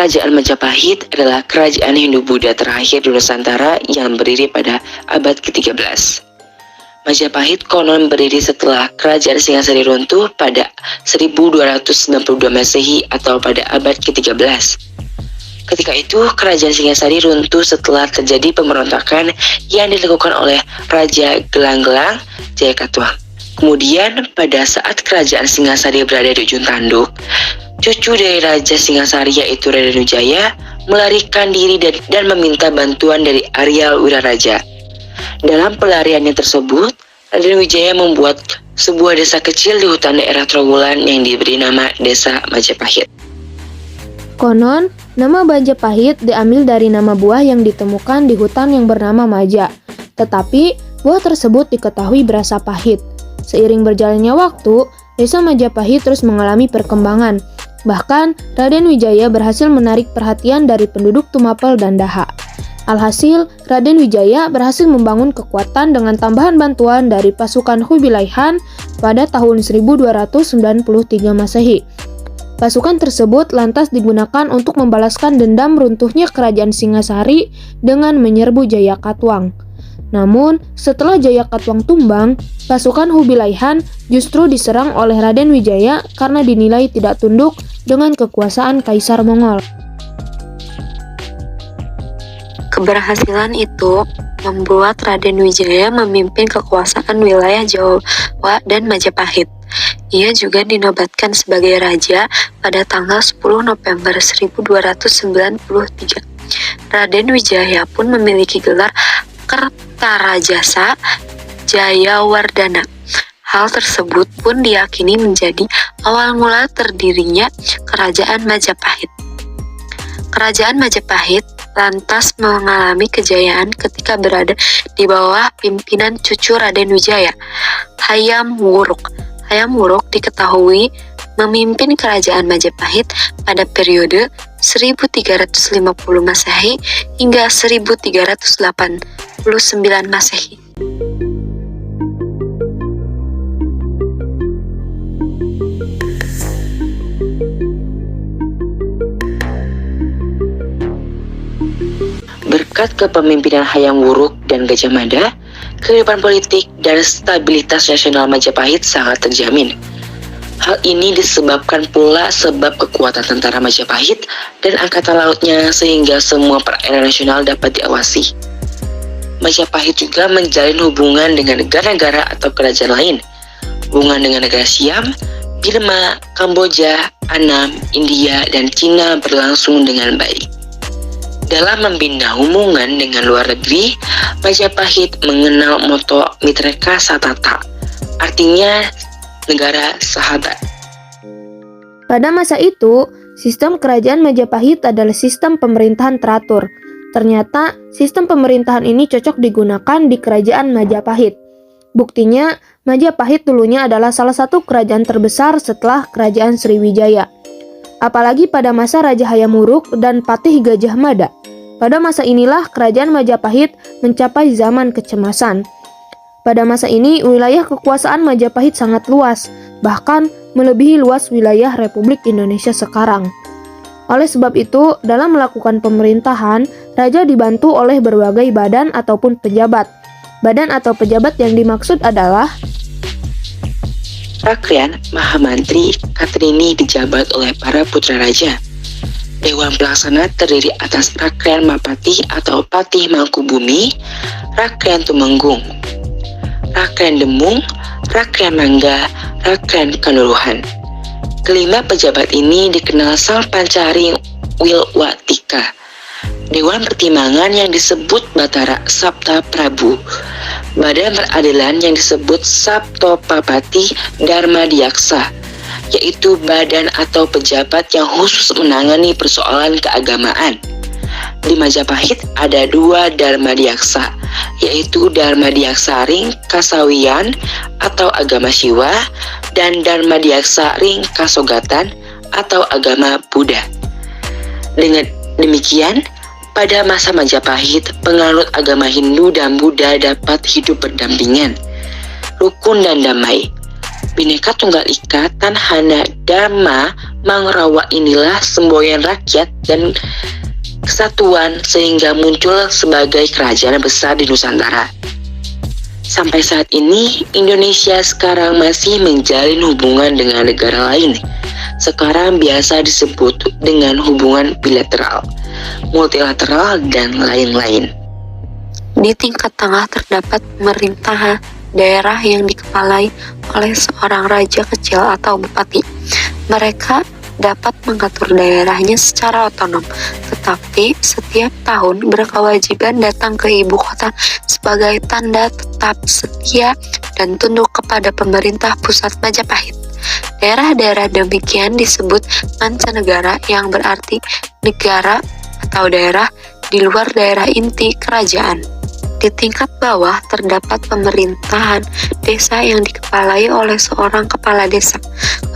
Kerajaan Majapahit adalah kerajaan Hindu-Buddha terakhir di Nusantara yang berdiri pada abad ke-13. Majapahit konon berdiri setelah Kerajaan Singasari runtuh pada 1292 Masehi atau pada abad ke-13. Ketika itu, Kerajaan Singasari runtuh setelah terjadi pemberontakan yang dilakukan oleh Raja Gelang-Gelang Jayakatwang. Kemudian, pada saat Kerajaan Singasari berada di ujung tanduk, cucu dari Raja Singasari yaitu Raden Wijaya melarikan diri dan meminta bantuan dari Aryal Wiraraja. Dalam pelariannya tersebut, Raden Wijaya membuat sebuah desa kecil di hutan daerah Trowulan yang diberi nama Desa Majapahit. Konon, nama Majapahit diambil dari nama buah yang ditemukan di hutan yang bernama Maja. Tetapi, buah tersebut diketahui berasa pahit. Seiring berjalannya waktu, Desa Majapahit terus mengalami perkembangan. Bahkan, Raden Wijaya berhasil menarik perhatian dari penduduk Tumapel dan Daha. Alhasil, Raden Wijaya berhasil membangun kekuatan dengan tambahan bantuan dari pasukan Kubilai Khan pada tahun 1293 Masehi. Pasukan tersebut lantas digunakan untuk membalaskan dendam runtuhnya Kerajaan Singasari dengan menyerbu Jayakatwang. Namun, setelah Jayakatwang tumbang, pasukan Kubilai Khan justru diserang oleh Raden Wijaya karena dinilai tidak tunduk dengan kekuasaan Kaisar Mongol. Keberhasilan itu membuat Raden Wijaya memimpin kekuasaan wilayah Jawa dan Majapahit. Ia juga dinobatkan sebagai raja pada tanggal 10 November 1293. Raden Wijaya pun memiliki gelar Kertarajasa Jayawardhana. Hal tersebut pun diyakini menjadi awal mula terdirinya Kerajaan Majapahit. Kerajaan Majapahit lantas mengalami kejayaan ketika berada di bawah pimpinan cucu Raden Wijaya, Hayam Wuruk. Hayam Wuruk diketahui memimpin Kerajaan Majapahit pada periode 1350 Masehi hingga 1389 Masehi. Berkat kepemimpinan Hayam Wuruk dan Gajah Mada, kehidupan politik dan stabilitas nasional Majapahit sangat terjamin. Hal ini disebabkan pula sebab kekuatan tentara Majapahit dan angkatan lautnya sehingga semua perairan nasional dapat diawasi. Majapahit juga menjalin hubungan dengan negara-negara atau kerajaan lain. Hubungan dengan negara Siam, Burma, Kamboja, Annam, India, dan Cina berlangsung dengan baik. Dalam membina hubungan dengan luar negeri, Majapahit mengenal moto Mitreka Satata, artinya negara sahabat. Pada masa itu, sistem kerajaan Majapahit adalah sistem pemerintahan teratur. Ternyata, sistem pemerintahan ini cocok digunakan di kerajaan Majapahit. Buktinya, Majapahit dulunya adalah salah satu kerajaan terbesar setelah kerajaan Sriwijaya. Apalagi pada masa Raja Hayam Wuruk dan Patih Gajah Mada. Pada masa inilah kerajaan Majapahit mencapai zaman kecemasan. Pada masa ini, wilayah kekuasaan Majapahit sangat luas, bahkan melebihi luas wilayah Republik Indonesia sekarang. Oleh sebab itu, dalam melakukan pemerintahan, raja dibantu oleh berbagai badan ataupun pejabat. Badan atau pejabat yang dimaksud adalah Rakrian, Mahamantri, Katrini dijabat oleh para putra raja. Dewan Pelaksana terdiri atas Rakrian Mapati atau Patih Mangkubumi, Rakrian Tumenggung, Rakrian Demung, Rakrian Mangga, Rakrian Kanduruhan. Kelima pejabat ini dikenal Sang Pancari Wilwatika. Dewan Pertimbangan yang disebut Batara Sabta Prabu. Badan Peradilan yang disebut Sabto Papati Dharma Diyaksa, yaitu badan atau pejabat yang khusus menangani persoalan keagamaan. Di Majapahit ada dua Dharma Diyaksa, yaitu Dharma Diyaksa Ring Kasawiyan atau agama Siwa dan Dharma Diyaksa Ring Kasogatan atau agama Buddha. Dengan demikian, pada masa Majapahit, penganut agama Hindu dan Buddha dapat hidup berdampingan, rukun dan damai. Bhinneka Tunggal Ika Tanhana Dharma Mangrawa inilah semboyan rakyat dan kesatuan sehingga muncul sebagai kerajaan besar di Nusantara. Sampai saat ini, Indonesia sekarang masih menjalin hubungan dengan negara lain. Sekarang biasa disebut dengan hubungan bilateral, multilateral, dan lain-lain. Di tingkat tengah terdapat pemerintahan daerah yang dikepalai oleh seorang raja kecil atau bupati. Mereka dapat mengatur daerahnya secara otonom, tetapi setiap tahun berkewajiban datang ke ibu kota sebagai tanda tetap setia dan tunduk kepada pemerintah pusat Majapahit. Daerah-daerah demikian disebut mancanegara, yang berarti negara atau daerah di luar daerah inti kerajaan. Di tingkat bawah terdapat pemerintahan desa yang dikepalai oleh seorang kepala desa.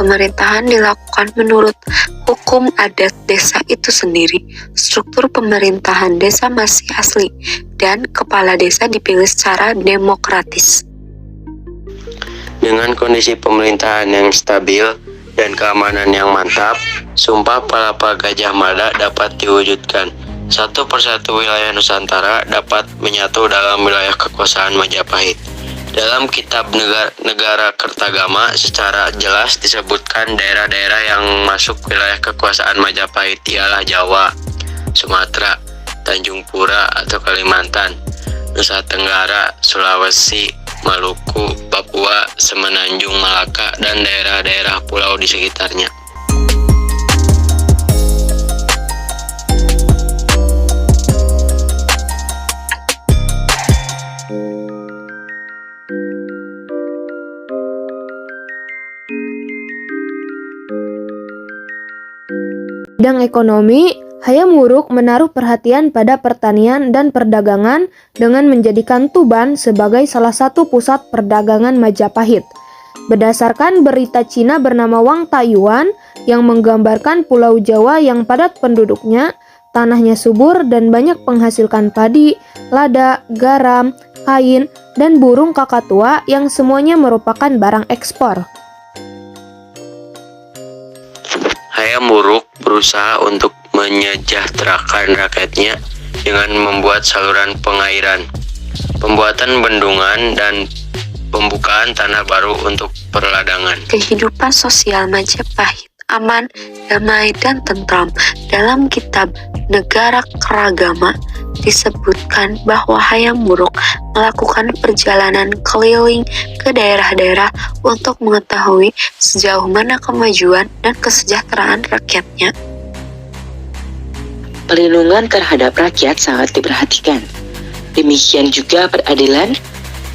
Pemerintahan dilakukan menurut hukum adat desa itu sendiri. Struktur pemerintahan desa masih asli dan kepala desa dipilih secara demokratis. Dengan kondisi pemerintahan yang stabil dan keamanan yang mantap, Sumpah Palapa Gajah Mada dapat diwujudkan. Satu persatu wilayah Nusantara dapat menyatu dalam wilayah kekuasaan Majapahit. Dalam kitab Negara Kertagama secara jelas disebutkan daerah-daerah yang masuk wilayah kekuasaan Majapahit ialah Jawa, Sumatera, Tanjung Pura atau Kalimantan, Nusa Tenggara, Sulawesi, Maluku, Papua, Semenanjung Malaka, dan daerah-daerah pulau di sekitarnya. Bidang ekonomi, Hayam Wuruk menaruh perhatian pada pertanian dan perdagangan dengan menjadikan Tuban sebagai salah satu pusat perdagangan Majapahit. Berdasarkan berita Cina bernama Wang Taiyuan yang menggambarkan Pulau Jawa yang padat penduduknya, tanahnya subur dan banyak menghasilkan padi, lada, garam, kain, dan burung kakatua yang semuanya merupakan barang ekspor. Hayam Wuruk berusaha untuk menyejahterakan rakyatnya dengan membuat saluran pengairan, pembuatan bendungan, dan pembukaan tanah baru untuk perladangan. Kehidupan sosial Majapahit aman, damai, dan tentram. Dalam kitab Negara Keragama disebutkan bahwa Hayam Wuruk melakukan perjalanan keliling ke daerah-daerah untuk mengetahui sejauh mana kemajuan dan kesejahteraan rakyatnya. Perlindungan terhadap rakyat sangat diperhatikan. Demikian juga peradilan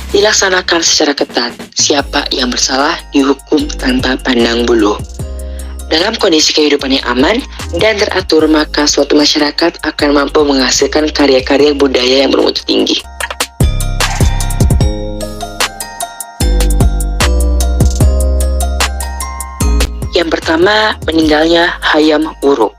dilaksanakan secara ketat. Siapa yang bersalah dihukum tanpa pandang bulu. Dalam kondisi kehidupan yang aman dan teratur, maka suatu masyarakat akan mampu menghasilkan karya-karya budaya yang bermutu tinggi. Yang pertama, meninggalnya Hayam Wuruk.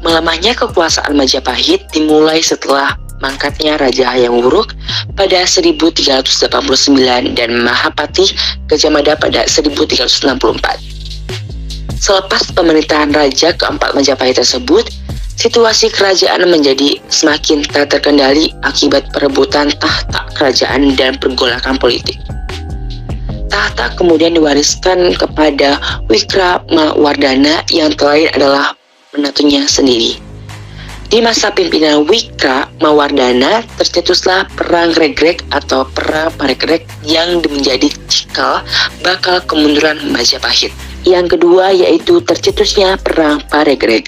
Melemahnya kekuasaan Majapahit dimulai setelah mangkatnya Raja Hayam Wuruk pada 1389 dan Mahapatih Gajah Mada pada 1364. Selepas pemerintahan Raja keempat Majapahit tersebut, situasi kerajaan menjadi semakin tak terkendali akibat perebutan tahta kerajaan dan pergolakan politik. Tahta kemudian diwariskan kepada Wikramawardhana yang terakhir adalah menantunya sendiri. Di masa pimpinan Wikramawardhana tercetuslah Perang Regrek atau Perang Paregrek yang menjadi cikal bakal kemunduran Majapahit. Yang kedua yaitu tercetusnya Perang Paregrek.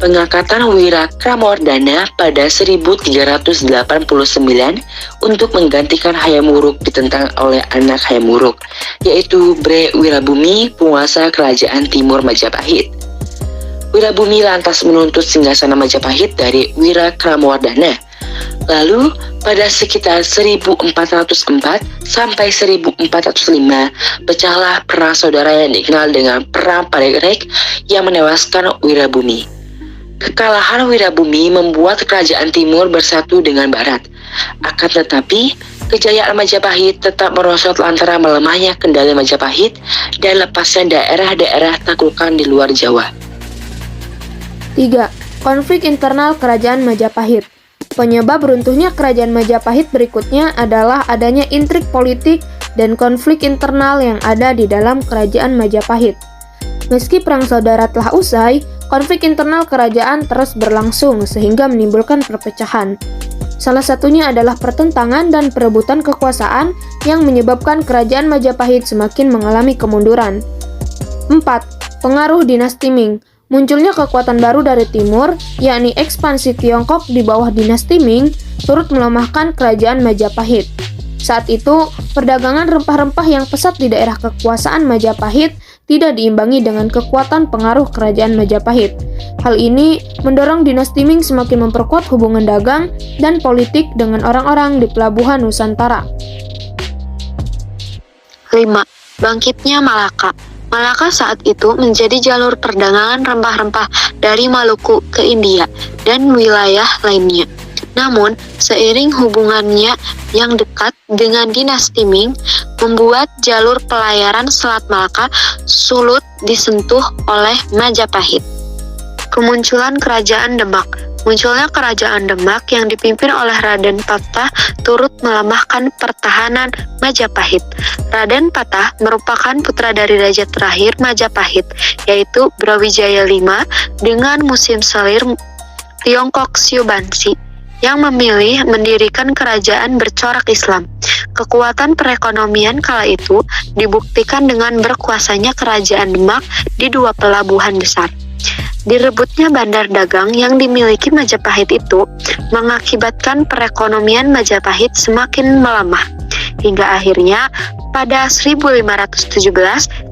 Pengangkatan Wikramawardhana pada 1389 untuk menggantikan Hayam Wuruk ditentang oleh anak Hayam Wuruk, yaitu Bre Wirabumi, penguasa kerajaan timur Majapahit. Wirabumi lantas menuntut singgasana Majapahit dari Wikramawardhana. Lalu pada sekitar 1404 sampai 1405 pecahlah perang saudara yang dikenal dengan Perang Paregrek yang menewaskan Wirabumi. Kekalahan Wirabumi membuat kerajaan timur bersatu dengan barat. Akan tetapi, kejayaan Majapahit tetap merosot lantaran melemahnya kendali Majapahit dan lepasnya daerah-daerah taklukan di luar Jawa. 3. Konflik internal Kerajaan Majapahit. Penyebab runtuhnya Kerajaan Majapahit berikutnya adalah adanya intrik politik dan konflik internal yang ada di dalam Kerajaan Majapahit. Meski perang saudara telah usai, konflik internal kerajaan terus berlangsung sehingga menimbulkan perpecahan. Salah satunya adalah pertentangan dan perebutan kekuasaan yang menyebabkan Kerajaan Majapahit semakin mengalami kemunduran. 4. Pengaruh dinasti Ming. Munculnya kekuatan baru dari timur, yakni ekspansi Tiongkok di bawah dinasti Ming, turut melemahkan Kerajaan Majapahit. Saat itu, perdagangan rempah-rempah yang pesat di daerah kekuasaan Majapahit tidak diimbangi dengan kekuatan pengaruh Kerajaan Majapahit. Hal ini mendorong dinasti Ming semakin memperkuat hubungan dagang dan politik dengan orang-orang di pelabuhan Nusantara. 5. Bangkitnya Malaka. Malaka saat itu menjadi jalur perdagangan rempah-rempah dari Maluku ke India dan wilayah lainnya. Namun, seiring hubungannya yang dekat dengan dinasti Ming, membuat jalur pelayaran Selat Malaka sulit disentuh oleh Majapahit. Kemunculan Kerajaan Demak. Munculnya Kerajaan Demak yang dipimpin oleh Raden Patah turut melemahkan pertahanan Majapahit. Raden Patah merupakan putra dari raja terakhir Majapahit, yaitu Brawijaya V dengan musim selir Tiongkok Siubansi, yang memilih mendirikan kerajaan bercorak Islam. Kekuatan perekonomian kala itu dibuktikan dengan berkuasanya Kerajaan Demak di 2 pelabuhan besar. Direbutnya bandar dagang yang dimiliki Majapahit itu mengakibatkan perekonomian Majapahit semakin melemah. Hingga akhirnya pada 1517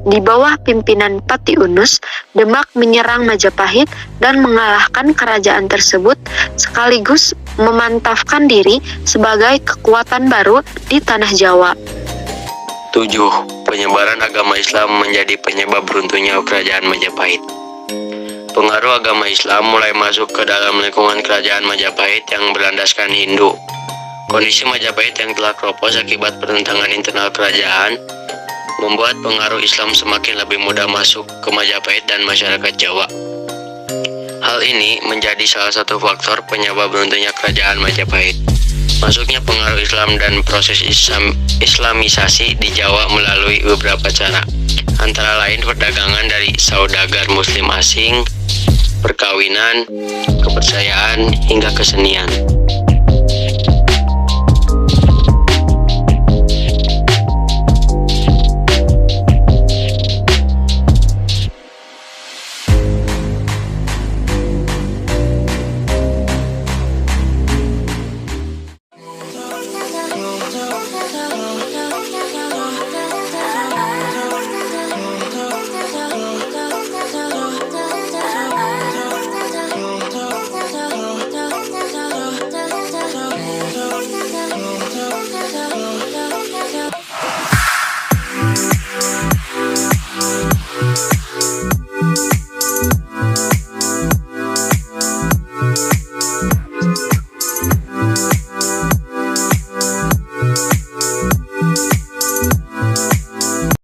di bawah pimpinan Pati Unus, Demak menyerang Majapahit dan mengalahkan kerajaan tersebut sekaligus memantapkan diri sebagai kekuatan baru di tanah Jawa. 7. Penyebaran agama Islam menjadi penyebab runtuhnya Kerajaan Majapahit. Pengaruh agama Islam mulai masuk ke dalam lingkungan Kerajaan Majapahit yang berlandaskan Hindu. Kondisi Majapahit yang telah keropos akibat pertentangan internal kerajaan membuat pengaruh Islam semakin lebih mudah masuk ke Majapahit dan masyarakat Jawa. Hal ini menjadi salah satu faktor penyebab runtuhnya Kerajaan Majapahit. Masuknya pengaruh Islam dan proses Islamisasi di Jawa melalui beberapa cara, antara lain perdagangan dari saudagar Muslim asing, perkawinan, kepercayaan, hingga kesenian.